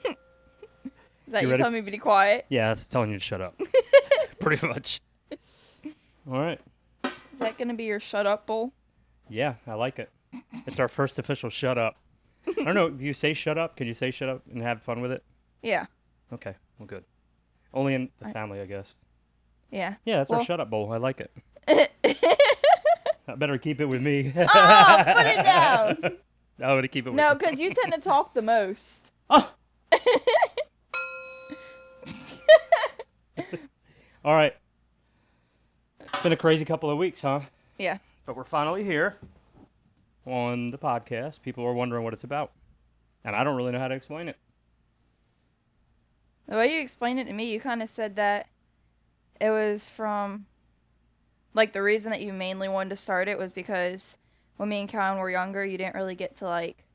Is that you ready? telling me to be quiet? Yeah, it's telling you to shut up. Pretty much. All right. Is that going to be your shut up bowl? Yeah, I like it. It's our first official shut up. I don't know. Do you say shut up? Can you say shut up and have fun with it? Yeah. Okay. Well, good. Only in the family, I guess. Yeah. Yeah, that's our Well- shut up bowl. I like it. I better keep it with me. Oh, put it down. I'm going to keep it with No, you. because you tend to talk the most. Oh! All right. It's been a crazy couple of weeks, huh? Yeah. But we're finally here on the podcast. People are wondering what it's about. And I don't really know how to explain it. The way you explained it to me, you kind of said that it was from, like, the reason that you mainly wanted to start it was because when me and Callan were younger, you didn't really get to, like,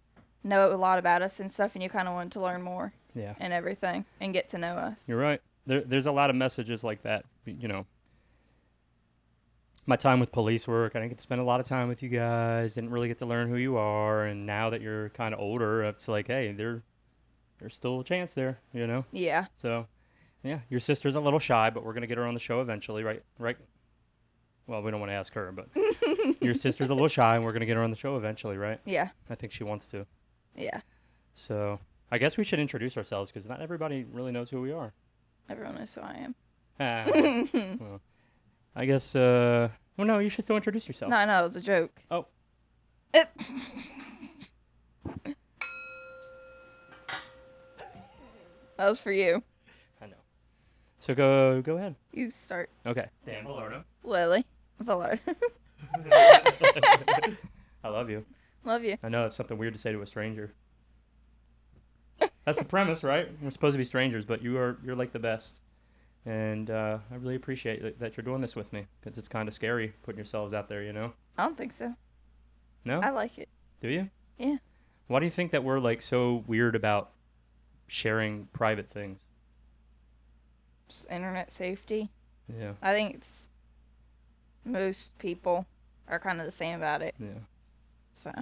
know a lot about us and stuff, and you kind of wanted to learn more. Yeah. And everything, and get to know us. You're right. There's a lot of messages like that. You know, my time with police work, I didn't get to spend a lot of time with you guys. Didn't really get to learn who you are. And now that you're kind of older, it's like, hey, there's still a chance there, you know? Yeah. So, yeah, your sister's a little shy, but we're going to get her on the show eventually, right? Well, we don't want to ask her, but your sister's a little shy, and we're going to get her on the show eventually, right? Yeah. I think she wants to. Yeah. So, I guess we should introduce ourselves because not everybody really knows who we are. Everyone knows who I am. Well, I guess, well, no, you should still introduce yourself. No, it was a joke. Oh. That was for you. I know. So go ahead. You start. Okay. Dan Velardo. Lily. Villard. I love you. Love you. I know it's something weird to say to a stranger. That's the premise, right? We're supposed to be strangers, but you're like the best. And I really appreciate that you're doing this with me because it's kind of scary putting yourselves out there, you know? I don't think so. No? I like it. Do you? Yeah. Why do you think that we're like so weird about sharing private things? Just internet safety. Yeah. I think it's most people are kind of the same about it. Yeah. So.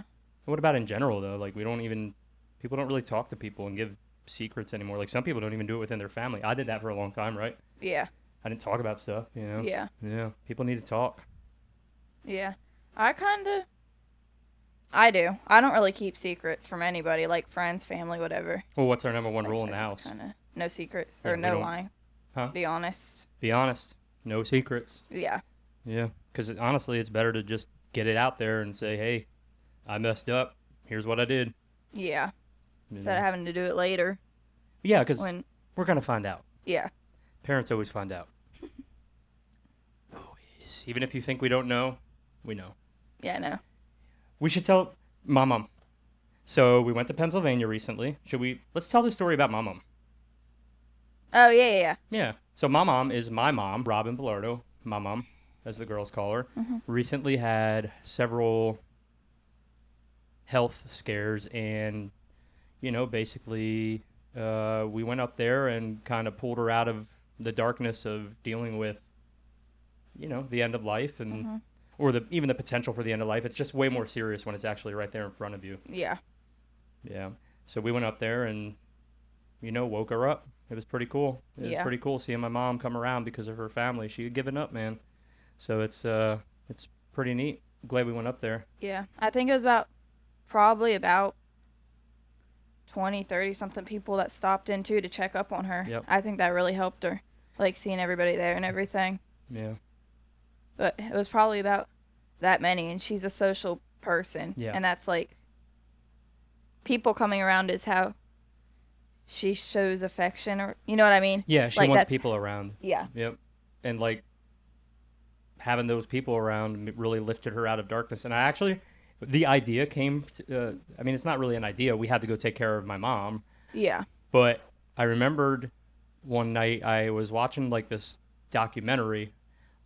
What about in general though? Like people don't really talk to people and give secrets anymore. Like some people don't even do it within their family. I did that for a long time, right? Yeah. I didn't talk about stuff, you know? Yeah. Yeah. People need to talk. Yeah. I do. I don't really keep secrets from anybody, like friends, family, whatever. Well, what's our number one rule in the I house? just kinda, no secrets. Yeah, Or we no don't- lying. Huh? Be honest. Be honest. No secrets. Yeah. Yeah. Because honestly, it's better to just get it out there and say, hey, I messed up. Here's what I did. Yeah. You Instead know? of having to do it later. Yeah, because When. we're going to find out. Yeah. Parents always find out. Always. Even if you think we don't know, we know. Yeah, I know. We should tell my mom. So we went to Pennsylvania recently. Let's tell the story about my mom. Oh, yeah. Yeah. So my mom is my mom, Robin Velardo, my mom, as the girls call her. Mm-hmm. Recently had several health scares and, basically we went up there and kind of pulled her out of the darkness of dealing with, the end of life and or even the potential for the end of life. It's just way more serious when it's actually right there in front of you. Yeah. Yeah. So we went up there and, woke her up. It was pretty cool. It was pretty cool seeing my mom come around because of her family. She had given up, man. So it's pretty neat. Glad we went up there. Yeah. I think it was probably about 20, 30 something people that stopped in too to check up on her. Yep. I think that really helped her. Like seeing everybody there and everything. Yeah. But it was probably about that many, and she's a social person. Yeah. And that's like, people coming around is how she shows affection, or, you know what I mean? Yeah, she Like, wants that's- people around. Yeah. Yep. And like having those people around really lifted her out of darkness. And the idea came it's not really an idea. We had to go take care of my mom. Yeah. But I remembered one night I was watching like this documentary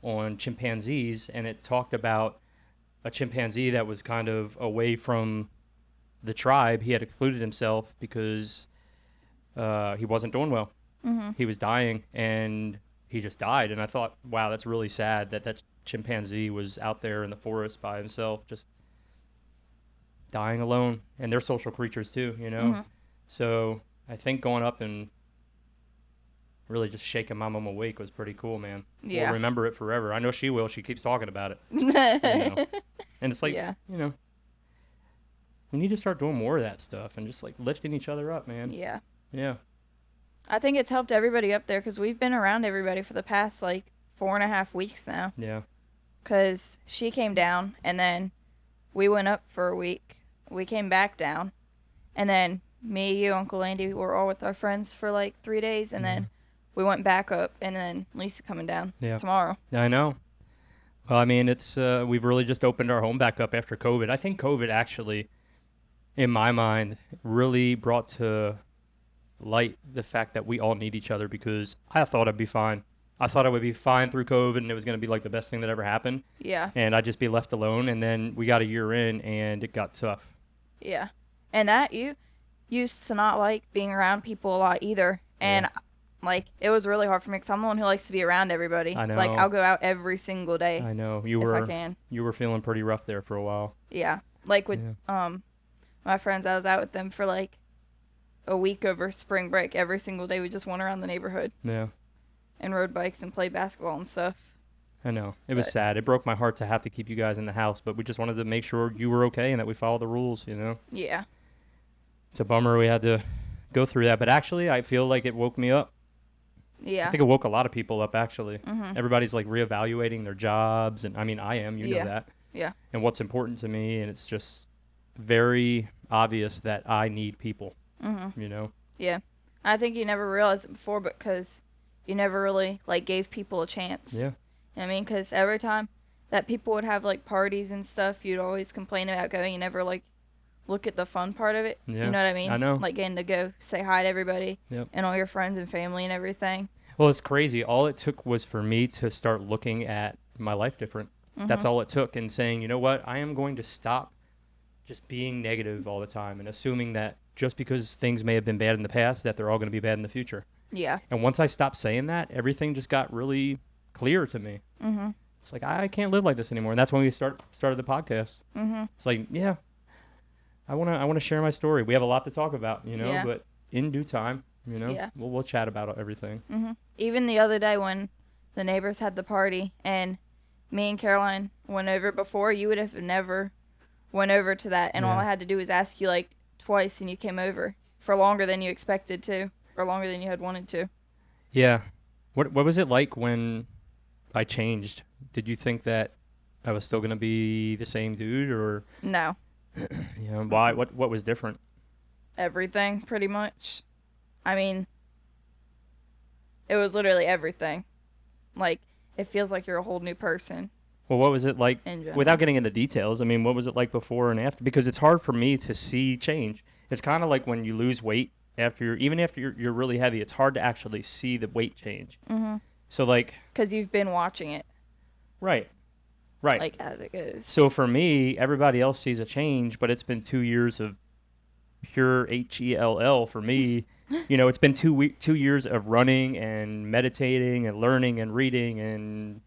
on chimpanzees, and it talked about a chimpanzee that was kind of away from the tribe. He had excluded himself because he wasn't doing well. Mm-hmm. He was dying, and he just died. And I thought, wow, that's really sad that chimpanzee was out there in the forest by himself, just dying alone. And they're social creatures too, Mm-hmm. So I think going up and really just shaking my mom awake was pretty cool, man. We'll Yeah. remember it forever. I know she will. She keeps talking about it. And it's like, Yeah. we need to start doing more of that stuff and just like lifting each other up, man. Yeah. Yeah. I think it's helped everybody up there because we've been around everybody for the past like 4.5 weeks now. Yeah. Because she came down and then we went up for a week. We came back down. And then me, you, Uncle Andy were all with our friends for like 3 days. And then we went back up. And then Lisa coming down tomorrow. I know. Well, I mean, it's we've really just opened our home back up after COVID. I think COVID actually, in my mind, really brought to light the fact that we all need each other, because I thought I'd be fine. I thought I would be fine through COVID and it was going to be like the best thing that ever happened. Yeah. And I'd just be left alone. And then we got a year in and it got tough. Yeah. And that you used to not like being around people a lot either. And like it was really hard for me because I'm the one who likes to be around everybody. I know. Like I'll go out every single day. I know. if I can. You were feeling pretty rough there for a while. Yeah. Like with my friends, I was out with them for like a week over spring break. Every single day we just went around the neighborhood. Yeah. And rode bikes and played basketball and stuff. I know. It was sad. It broke my heart to have to keep you guys in the house, but we just wanted to make sure you were okay and that we followed the rules, Yeah. It's a bummer we had to go through that, but actually I feel like it woke me up. Yeah. I think it woke a lot of people up, actually. Mm-hmm. Everybody's like reevaluating their jobs, and I mean, I am, you know that. Yeah. And what's important to me, and it's just very obvious that I need people, Yeah. I think you never realized it before, but because you never really like gave people a chance. Yeah. You know what I mean? Because every time that people would have like parties and stuff, you'd always complain about going. You never like look at the fun part of it. Yeah. You know what I mean? I know. Like getting to go say hi to everybody Yep. and all your friends and family and everything. Well, it's crazy. All it took was for me to start looking at my life different. Mm-hmm. That's all it took, and saying, you know what, I am going to stop just being negative all the time and assuming that just because things may have been bad in the past, that they're all going to be bad in the future. Yeah. And once I stopped saying that, everything just got really clear to me. Mm-hmm. It's like, I can't live like this anymore. And that's when we started the podcast. Mm-hmm. It's like, yeah, I want to share my story. We have a lot to talk about, Yeah. but in due time, Yeah. we'll chat about everything. Mm-hmm. Even the other day when the neighbors had the party and me and Caroline went over before, you would have never went over to that. And all I had to do was ask you like twice and you came over for longer than you expected to, or longer than you had wanted to. Yeah. What was it like when I changed? Did you think that I was still going to be the same dude, or No. why? What was different? Everything, pretty much. I mean, it was literally everything. Like, it feels like you're a whole new person. Well, what was it like, In general. without getting into details? I mean, what was it like before and after? Because it's hard for me to see change. It's kind of like when you lose weight after you're really heavy. It's hard to actually see the weight change. Mm-hmm. So like, Because you've been watching it, right. like, as it goes. So for me, everybody else sees a change, but it's been 2 years of pure HELL for me. It's been 2 years of running and meditating and learning and reading, and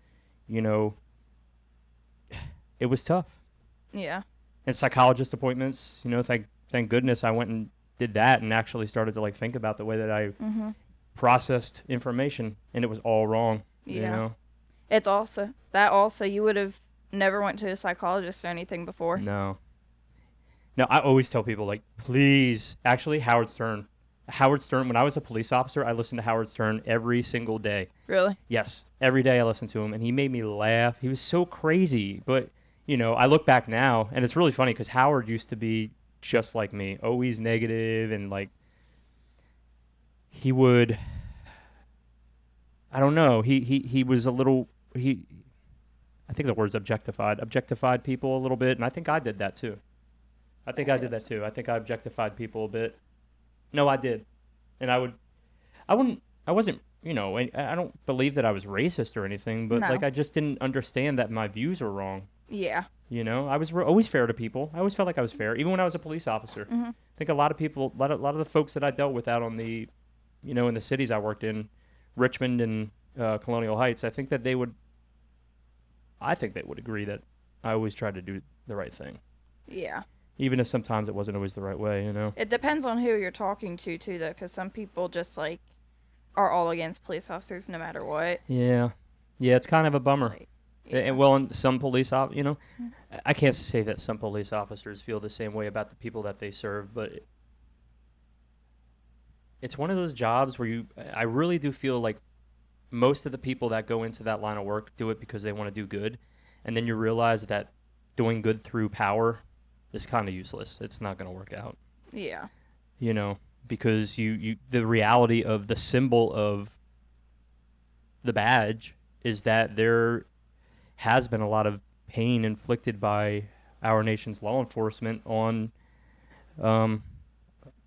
it was tough. Yeah. And psychologist appointments, thank goodness I went and did that and actually started to like think about the way that I processed information, and it was all wrong. Yeah. It's also you would have never went to a psychologist or anything before. No, I always tell people, like, please, actually, Howard Stern, when I was a police officer, I listened to Howard Stern every single day. Really? Yes, every day I listened to him, and he made me laugh. He was so crazy, but I look back now, and it's really funny because Howard used to be just like me, always negative, and like he would, I don't know, he was a little, I think the word's objectified people a little bit, and I think I did that too. I think I objectified people a bit. No, I did. And I wasn't, I don't believe that I was racist or anything, but No. like I just didn't understand that my views were wrong. Yeah. I was always fair to people. I always felt like I was fair, even when I was a police officer. Mm-hmm. I think a lot of people, a lot of the folks that I dealt with out on the, in the cities I worked in, Richmond and Colonial Heights, I think they would agree that I always tried to do the right thing. Yeah. even if sometimes it wasn't always the right way, It depends on who you're talking to, too, though, because some people just, like, are all against police officers no matter what. Yeah. Yeah, it's kind of a bummer. Like, And well, and some police I can't say that some police officers feel the same way about the people that they serve, but it's one of those jobs where I really do feel like most of the people that go into that line of work do it because they want to do good, and then you realize that doing good through power is kind of useless. It's not going to work out. Yeah. Because the reality of the symbol of the badge is that there has been a lot of pain inflicted by our nation's law enforcement on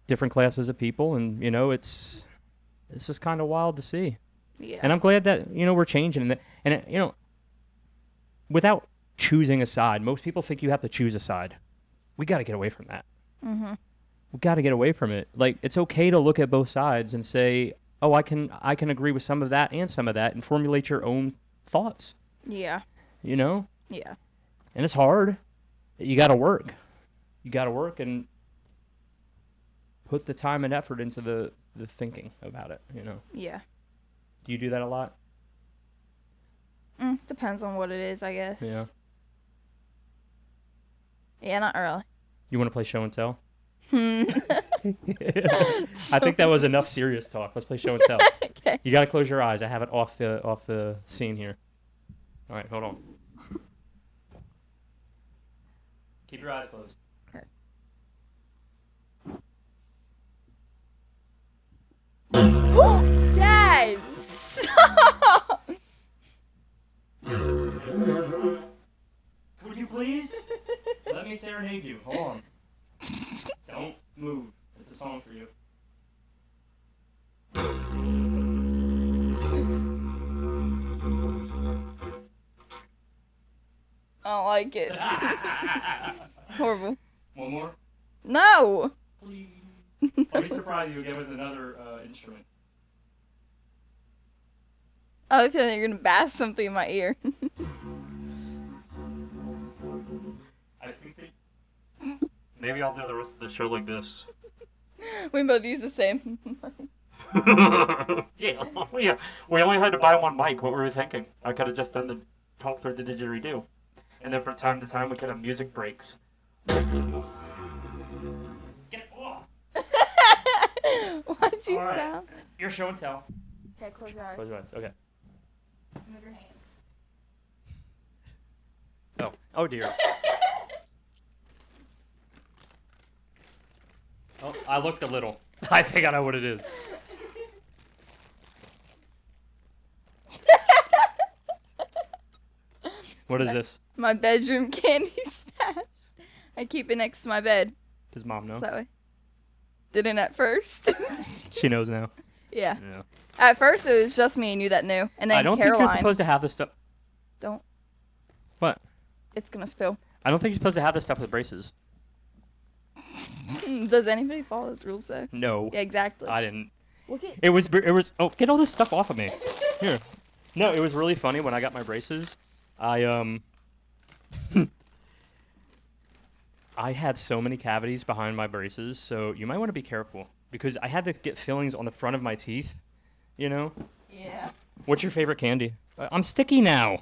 different classes of people, and it's just kind of wild to see. Yeah. And I'm glad that we're changing, and without choosing a side, most people think you have to choose a side. We got to get away from that. Mm-hmm. We got to get away from it. Like, it's okay to look at both sides and say, oh, I can agree with some of that and some of that, and formulate your own thoughts. Yeah. Yeah. And it's hard. You got to work. You got to work and put the time and effort into the thinking about it, Yeah. Do you do that a lot? Depends on what it is, I guess. Yeah. Yeah, not really. You want to play show and tell? I think that was enough serious talk. Let's play show and tell. Okay. You got to close your eyes. I have it off the scene here. All right, hold on. Keep your eyes closed. Okay. Dad! Stop! Would you please? Let me serenade you. Hold on. Don't move. It's a song for you. I don't like it. Horrible. One more? No! Please. Let me surprise you again with another instrument. I have a feeling you're gonna bash something in my ear. I think maybe I'll do the rest of the show like this. We both use the same. Yeah. We only had to buy one mic. What were we thinking? I could have just done the talk through the didgeridoo. And then from time to time we could have music breaks. Get off! Why'd you All right. sound? Your show and tell. Okay, close your eyes. Close your eyes. Okay. Move your hands. Oh dear. Oh, I looked a little. I think I know what it is. What is this? My bedroom candy stash. I keep it next to my bed. Does Mom know? So I didn't at first. She knows now. Yeah. Yeah. At first it was just me and you that knew. And then I don't Caroline. think you're supposed to have this stuff. Don't. What? It's gonna spill. I don't think you're supposed to have this stuff with braces. Does anybody follow those rules though? No. Yeah, exactly. I didn't. Look at. It was. Oh, get all this stuff off of me. Here. No, it was really funny when I got my braces. I had so many cavities behind my braces, so you might want to be careful because I had to get fillings on the front of my teeth. Yeah. What's your favorite candy? I'm sticky now.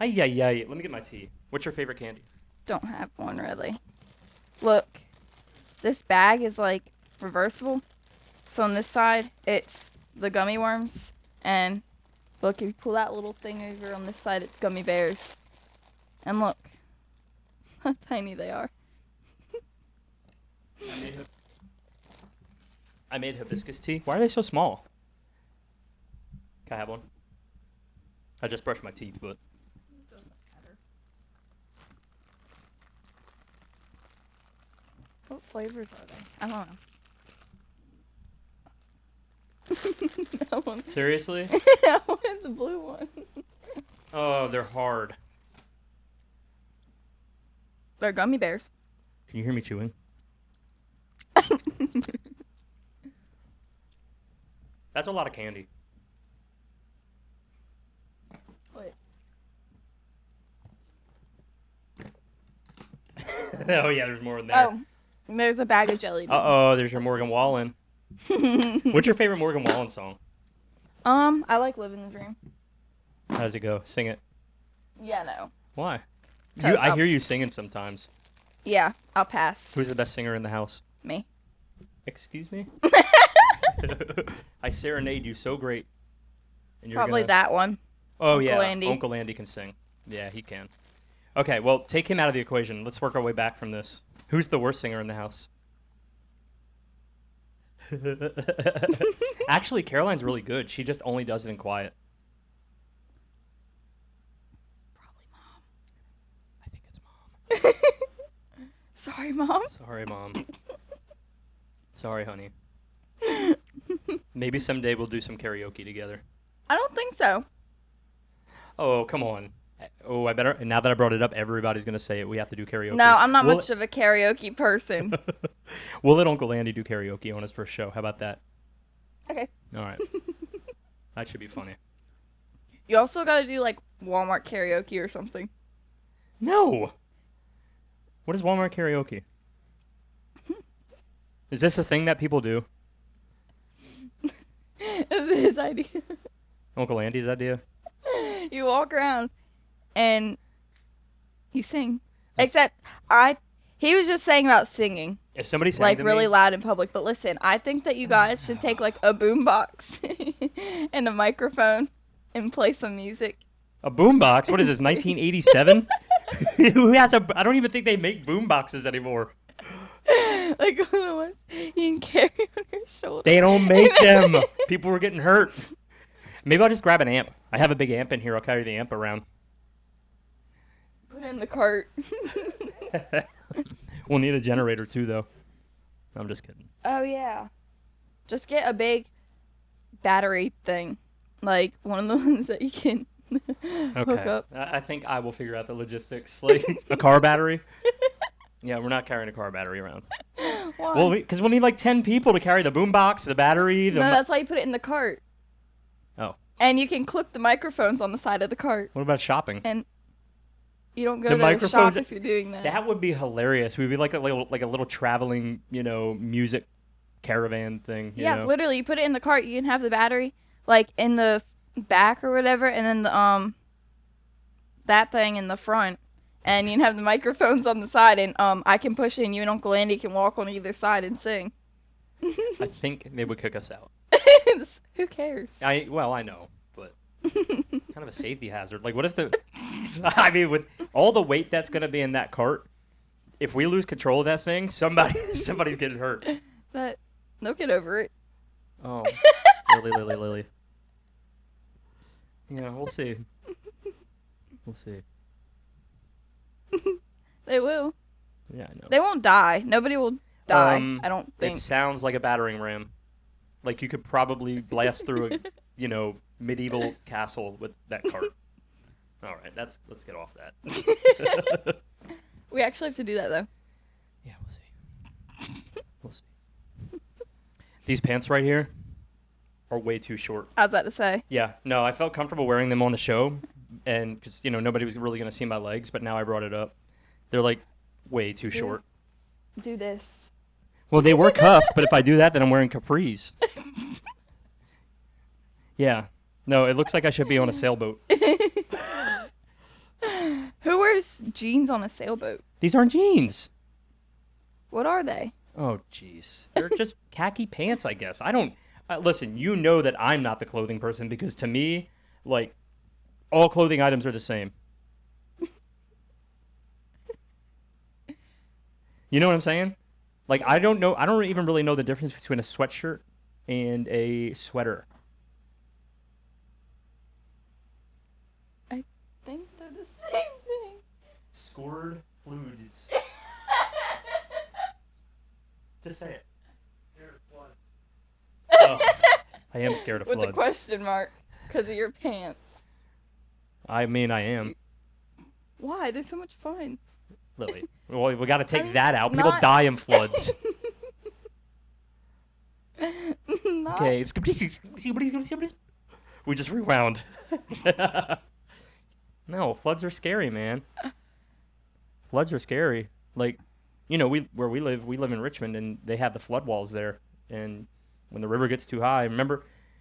Ay. Let me get my tea. What's your favorite candy? Don't have one really. Look, this bag is like reversible. So on this side, it's the gummy worms, and look, if you pull that little thing over on this side, it's gummy bears. And look, how tiny they are. I made hibiscus tea. Why are they so small? Can I have one? I just brushed my teeth, but. What flavors are they? I don't know. That one. Seriously? I wanted the blue one. Oh, they're hard. They're gummy bears. Can you hear me chewing? That's a lot of candy. Wait. Oh yeah, there's more in there. Oh, there's a bag of jelly beans. Uh-oh, there's your Morgan Wallen. What's your favorite Morgan Wallen song? I like Living the Dream. How does it go? Sing it. Yeah, no. Why? 'Cause I hear you singing sometimes. Yeah, I'll pass. Who's the best singer in the house? Me. Excuse me? I serenade you so great. And you're Probably that one. Oh, Uncle yeah. Andy. Uncle Andy can sing. Yeah, he can. Okay, well, take him out of the equation. Let's work our way back from this. Who's the worst singer in the house? Actually, Caroline's really good. She just only does it in quiet. Probably Mom. I think it's Mom. Sorry, Mom. Sorry, Mom. Sorry, honey. Maybe someday we'll do some karaoke together. I don't think so. Oh, come on. Oh, I better. Now that I brought it up, everybody's going to say it. We have to do karaoke. No, I'm not much of a karaoke person. We'll let Uncle Andy do karaoke on his first show. How about that? Okay. All right. That should be funny. You also got to do like Walmart karaoke or something. No. What is Walmart karaoke? Is this a thing that people do? This is his idea. Uncle Andy's idea? You walk around and you sing. Except he was just saying about singing. If somebody sang Like to really me, loud in public. But listen, I think that you guys should take like a boombox and a microphone and play some music. a boombox? What is this, 1987? Who has a... I don't even think they make boomboxes anymore. Like one of the ones you can carry on your shoulder. They don't make them. People were getting hurt. Maybe I'll just grab an amp. I have a big amp in here. I'll carry the amp around. Put it in the cart. We'll need a generator too, though. I'm just kidding. Oh, yeah. Just get a big battery thing. Like one of the ones that you can hook Okay. up. I think I will figure out the logistics. Like a car battery? Yeah, we're not carrying a car battery around. Why? Well, because we'll need like 10 people to carry the boombox, the battery, the... No, that's why you put it in the cart. Oh. And you can clip the microphones on the side of the cart. What about shopping? And you don't go The to the microphones- shop if you're doing that. That would be hilarious. We'd be like a little traveling, music caravan thing. Yeah, You know? literally, you put it in the cart. You can have the battery like in the back or whatever, and then the that thing in the front, and you can have the microphones on the side, and I can push it, and you and Uncle Andy can walk on either side and sing. I think they would kick us out. Who cares? I know, but it's kind of a safety hazard. Like, what if I mean, with all the weight that's going to be in that cart, if we lose control of that thing, somebody's getting hurt. But they'll get over it. Oh, Lily. Yeah, we'll see. We'll see. They will. Yeah, I know. They won't die. Nobody will die. I don't It think. sounds like a battering ram. Like you could probably blast through a, medieval castle with that cart. All right, let's get off that. We actually have to do that though. Yeah, we'll see. We'll see. These pants right here are way too short. I was about to say. Yeah, no, I felt comfortable wearing them on the show, and because nobody was really gonna see my legs, but now I brought it up. They're like way too short. Do this. Well, they were cuffed, but if I do that, then I'm wearing capris. Yeah. No, it looks like I should be on a sailboat. Who wears jeans on a sailboat? These aren't jeans. What are they? Oh, jeez. They're just khaki pants, I guess. I don't... listen, you know that I'm not the clothing person because to me, like, all clothing items are the same. You know what I'm saying? Like, I don't even really know the difference between a sweatshirt and a sweater. I think they're the same thing. Scored fluids. Just say it. Scared of floods. Oh, I am scared of With floods. a question mark. Because of your pants. I mean, I am. Why? They're so much fun. Lily. Well, we got to take I'm that out. People not- die in floods. Not- Okay, we just rewound. No, floods are scary, man. Floods are scary. Like, you know, where we live in Richmond, and they have the flood walls there. And when the river gets too high, do you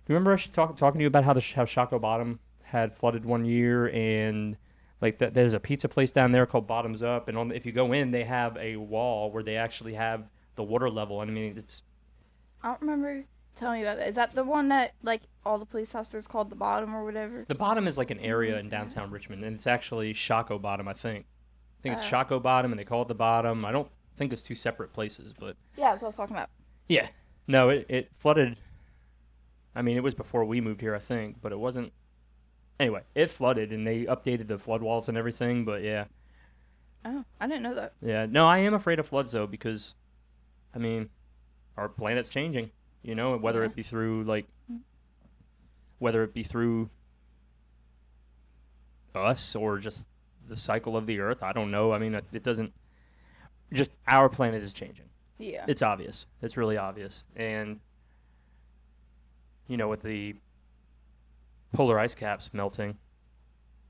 remember us talking to you about how how Shockoe Bottom had flooded one year, and like that there's a pizza place down there called Bottoms Up, and if you go in, they have a wall where they actually have the water level. And I mean, it's I don't remember. Tell me about that. Is that the one that like all the police officers called the bottom or whatever? the bottom is like an area in downtown Richmond, and it's actually Shockoe Bottom, I think. I think it's Shockoe Bottom, and they call it the bottom. I don't think it's two separate places, but Yeah, that's what I was talking about. yeah. No, it flooded. I mean, it was before we moved here, I think, but it wasn't. Anyway, it flooded, and they updated the flood walls and everything, but yeah. Oh, I didn't know that. Yeah, no, I am afraid of floods, though, because, I mean, our planet's changing, you know, whether it be through, like, whether it be through us or just the cycle of the Earth, I don't know. I mean, it doesn't, just our planet is changing. Yeah. It's obvious. It's really obvious. And, you know, with the polar ice caps melting,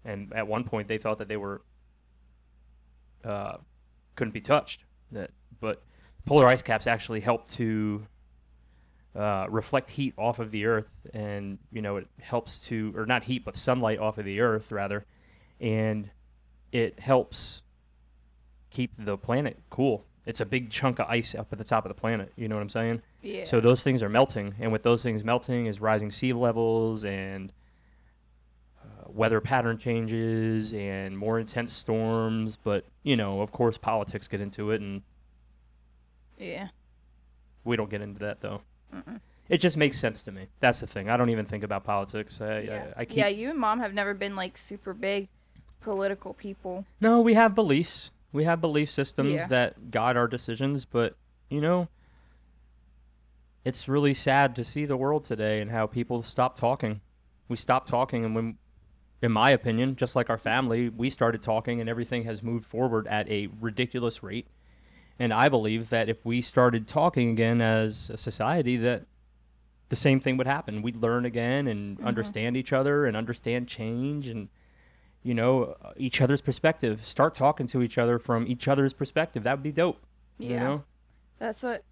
and at one point they thought that they were couldn't be touched. But polar ice caps actually help to reflect heat off of the Earth, and you know it helps to, or not heat, but sunlight off of the Earth rather, and it helps keep the planet cool. It's a big chunk of ice up at the top of the planet. You know what I'm saying? Yeah. So those things are melting, and with those things melting is rising sea levels and weather pattern changes and more intense storms. But, you know, of course, politics get into it, and Yeah. we don't get into that, though. Mm-mm. It just makes sense to me. That's the thing. I don't even think about politics. I keep... Yeah, you and Mom have never been, like, super big political people. No, we have beliefs. We have belief systems Yeah. that guide our decisions, but, you know, it's really sad to see the world today and how people stop talking. We stop talking, and when, in my opinion, just like our family, we started talking and everything has moved forward at a ridiculous rate. And I believe that if we started talking again as a society, that the same thing would happen. We'd learn again and understand each other and understand change and, you know, each other's perspective. Start talking to each other from each other's perspective. That would be dope. Yeah. You know? That's what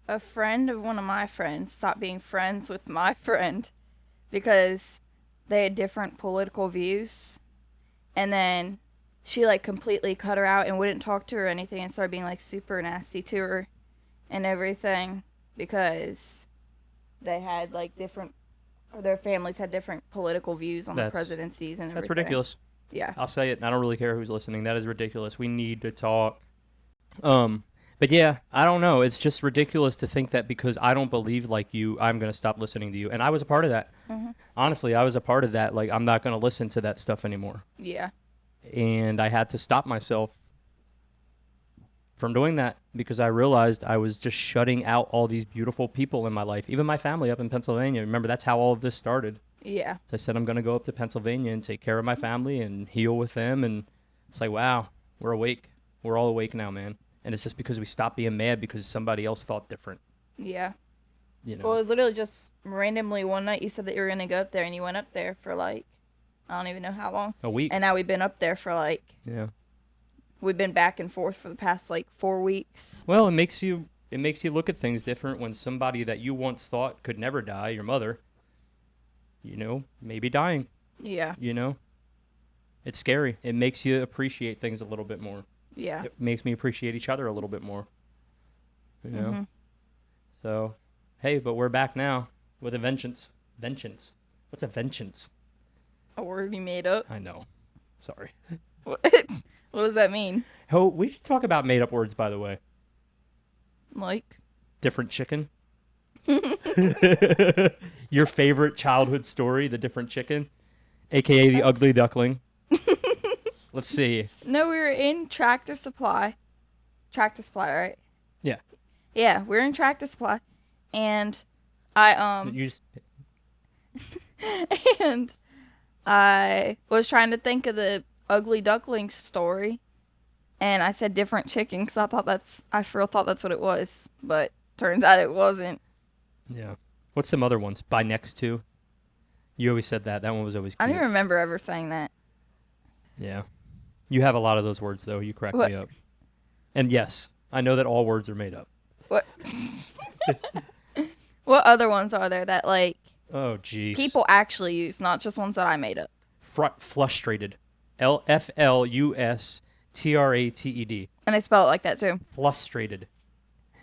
a friend of one of my friends stopped being friends with my friend because they had different political views. And then she, like, completely cut her out and wouldn't talk to her or anything and started being, like, super nasty to her and everything because they had, like, different, or their families had different political views on the presidencies and everything. That's ridiculous. Yeah. I'll say it, and I don't really care who's listening. That is ridiculous. We need to talk. But yeah, I don't know. It's just ridiculous to think that because I don't believe like you, I'm going to stop listening to you. And I was a part of that. Mm-hmm. Honestly, I was a part of that. Like, I'm not going to listen to that stuff anymore. Yeah. And I had to stop myself from doing that because I realized I was just shutting out all these beautiful people in my life, even my family up in Pennsylvania. Remember, that's how all of this started. Yeah. So I said, I'm going to go up to Pennsylvania and take care of my family and heal with them. And it's like, wow, we're awake. We're all awake now, man. And it's just because we stopped being mad because somebody else thought different. Yeah. You know? Well, it was literally just randomly one night you said that you were going to go up there, and you went up there for, like, I don't even know how long. A week. And now we've been up there for, like, Yeah. we've been back and forth for the past, like, 4 weeks. Well, it makes you look at things different when somebody that you once thought could never die, your mother, you know, maybe dying. Yeah. You know? It's scary. It makes you appreciate things a little bit more. Yeah. It makes me appreciate each other a little bit more. You know? Mm-hmm. So, hey, but we're back now with a vengeance. Vengeance. What's a vengeance? A word we made up. I know. Sorry. What does that mean? Oh, we should talk about made-up words, by the way. Like? Different chicken. Your favorite childhood story, the different chicken, a.k.a. the ugly duckling. Let's see. No, we were in Tractor Supply. Tractor Supply, right? Yeah. Yeah, we were in Tractor Supply. And I, You just... and I was trying to think of the ugly duckling story. And I said different chicken because I for real thought that's what it was. But turns out it wasn't. Yeah. What's some other ones? By next to? You always said that. That one was always cute. I don't even remember ever saying that. Yeah. You have a lot of those words, though. You crack What? me up. And yes, I know that all words are made up. What? What other ones are there that, like, Oh, jeez. people actually use, not just ones that I made up? Frustrated. F-L-U-S-T-R-A-T-E-D. And they spell it like that, too. Frustrated.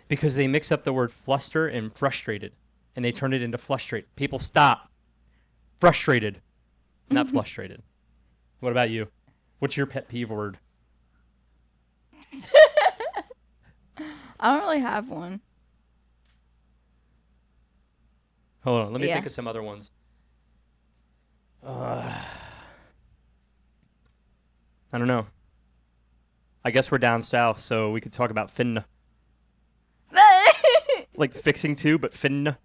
Because they mix up the word fluster and frustrated. And they turn it into frustrate. People, stop. Frustrated. Not frustrated. What about you? What's your pet peeve word? I don't really have one. Hold on. Let me Yeah. think of some other ones. I don't know. I guess we're down south, so we could talk about finna. Like fixing too, but finna.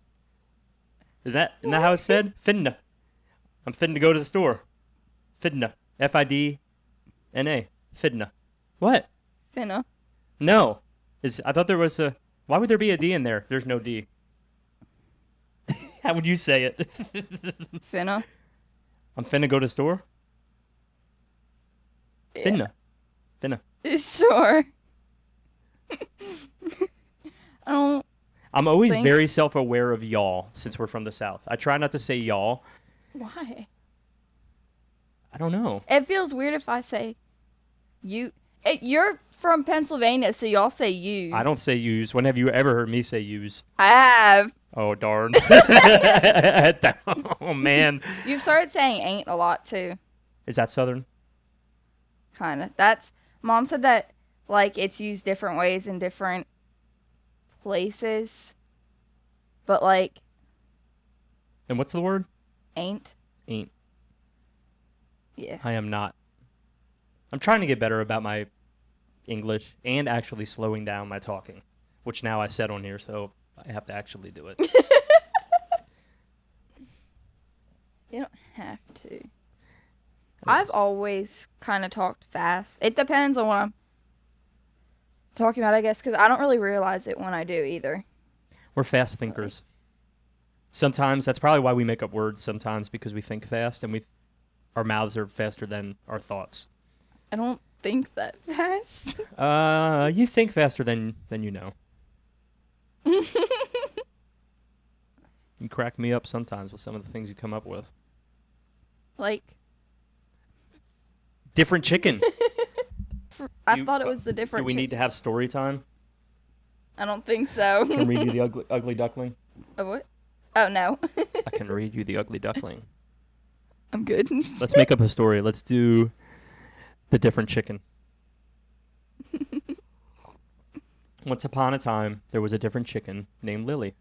Isn't that how it's said? Finna. I'm finna go to the store. Fidna. F-I-D-N-A. Fidna. What? Finna. No. I thought there was a... Why would there be a D in there? There's no D. How would you say it? Finna. I'm finna go to the store? Yeah. Finna. Finna. Sure. I don't... I'm always Think- very self-aware of y'all since we're from the South. I try not to say y'all. Why? I don't know. It feels weird if I say you. You're from Pennsylvania, so y'all say yous. I don't say use. When have you ever heard me say use? I have. Oh, darn. Oh, man. You've started saying ain't a lot, too. Is that Southern? Kind of. That's... Mom said that, like, it's used different ways in different places. But, like, And what's the word? ain't. Ain't. Yeah. I am not. I'm trying to get better about my English and actually slowing down my talking, which now I said on here, so I have to actually do it. You don't have to. I've always kind of talked fast. It depends on what I'm talking about, I guess, because I don't really realize it when I do either. We're fast thinkers. Sometimes that's probably why we make up words sometimes, because we think fast and our mouths are faster than our thoughts. I don't think that fast. You think faster than you know. You crack me up sometimes with some of the things you come up with. Like, Different chicken. I thought it was the different. Do we need to have story time? I don't think so. Can I read you the ugly duckling? Oh, what? Oh, no. I can read you the ugly duckling. I'm good. Let's make up a story. Let's do the different chicken. Once upon a time, there was a different chicken named Lily.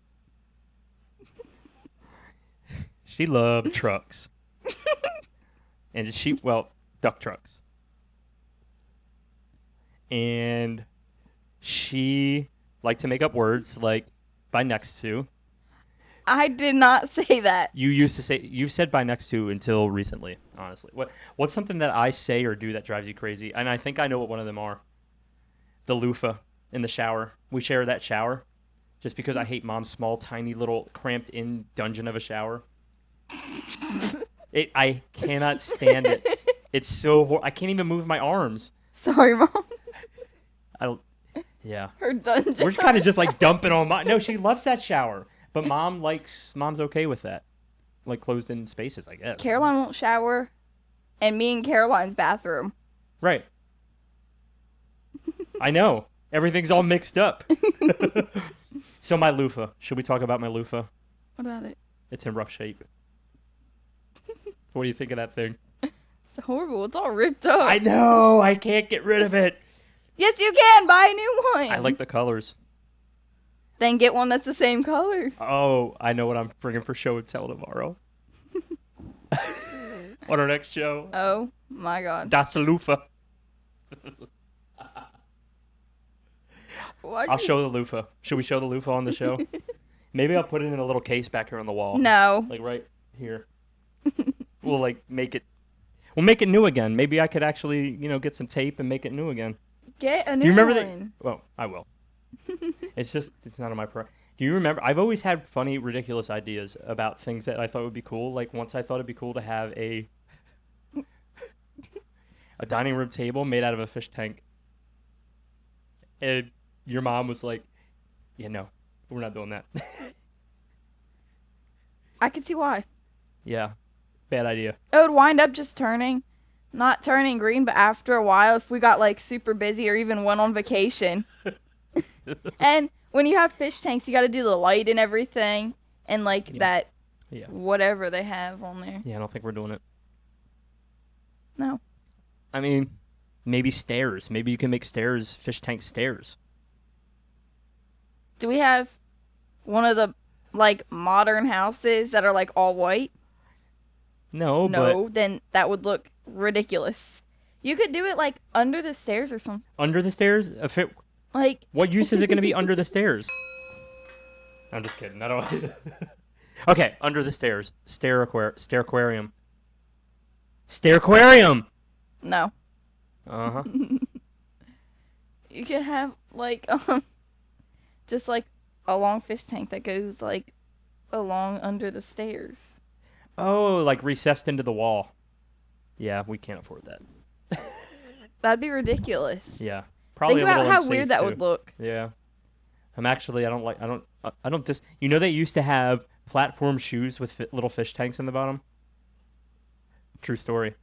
She loved trucks. And duck trucks. And she liked to make up words like by next to. I did not say that. You've said by next to until recently, honestly. What's something that I say or do that drives you crazy? And I think I know what one of them are. The loofah in the shower. We share that shower just because I hate Mom's small, tiny, little cramped-in dungeon of a shower. I cannot stand it. It's so I can't even move my arms. Sorry, Mom. Yeah. Her dungeon. We're kind of just like dumping on No, she loves that shower. But Mom's okay with that. Like closed in spaces, I guess. Caroline won't shower, and me in Caroline's bathroom. Right. I know. Everything's all mixed up. So my loofah. Should we talk about my loofah? What about it? It's in rough shape. What do you think of that thing? It's horrible. It's all ripped up. I know. I can't get rid of it. Yes, you can. Buy a new one. I like the colors. Then get one that's the same colors. Oh, I know what I'm bringing for show and tell tomorrow. On our next show. Oh, my God. That's a loofah. I'll show the loofah. Should we show the loofah on the show? Maybe I'll put it in a little case back here on the wall. No. Like right here. We'll make it new again. Maybe I could actually, get some tape and make it new again. Get a new You remember one. that? Well, I will. It's not on my priority. Do you remember? I've always had funny, ridiculous ideas about things that I thought would be cool. Like once I thought it'd be cool to have a a dining room table made out of a fish tank. And your mom was like, yeah, no, we're not doing that. I can see why. Yeah, bad idea. It would wind up just not turning green, but after a while, if we got like super busy or even went on vacation. And when you have fish tanks, you got to do the light and everything, and like that, whatever they have on there. Yeah, I don't think we're doing it. No. I mean, maybe stairs. Maybe you can make stairs, fish tank stairs. Do we have one of the like modern houses that are like all white? No, but Then that would look ridiculous. You could do it like under the stairs or something. under the stairs? Like, What use is it going to be under the stairs? I'm just kidding. I don't. Okay, under the stairs. Stairquarium. Stairquarium! no. Uh-huh. You could have like just like a long fish tank that goes like along under the stairs. Oh, like recessed into the wall. Yeah, we can't afford that. That'd be ridiculous. Yeah. Probably Think a about little how unsafe, weird that too. would look. Yeah. I don't you know they used to have platform shoes with little fish tanks in the bottom? True story.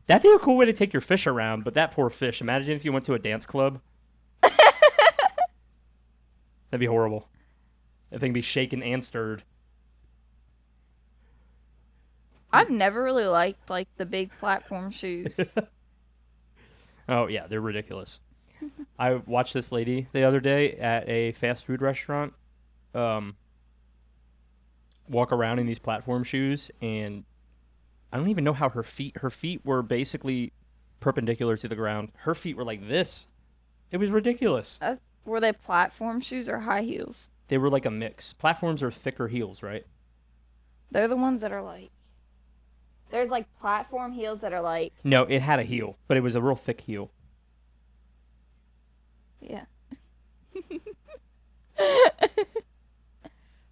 That'd be a cool way to take your fish around, but that poor fish. Imagine if you went to a dance club. That'd be horrible. That thing be shaken and stirred. I've never really liked like the big platform shoes. Oh, yeah, they're ridiculous. I watched this lady the other day at a fast food restaurant walk around in these platform shoes, and I don't even know how her feet were basically perpendicular to the ground. Her feet were like this. It was ridiculous. Were they platform shoes or high heels? They were like a mix. Platforms are thicker heels, right? They're the ones that are like... There's like platform heels that are like... No, it had a heel, but it was a real thick heel. Yeah.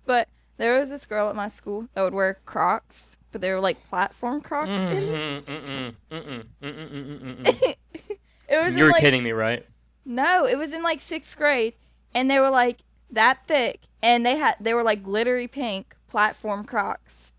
But there was this girl at my school that would wear Crocs, but they were like platform Crocs. It was You're like, kidding me, right? No, it was in like 6th grade, and they were like that thick, and they were like glittery pink platform Crocs.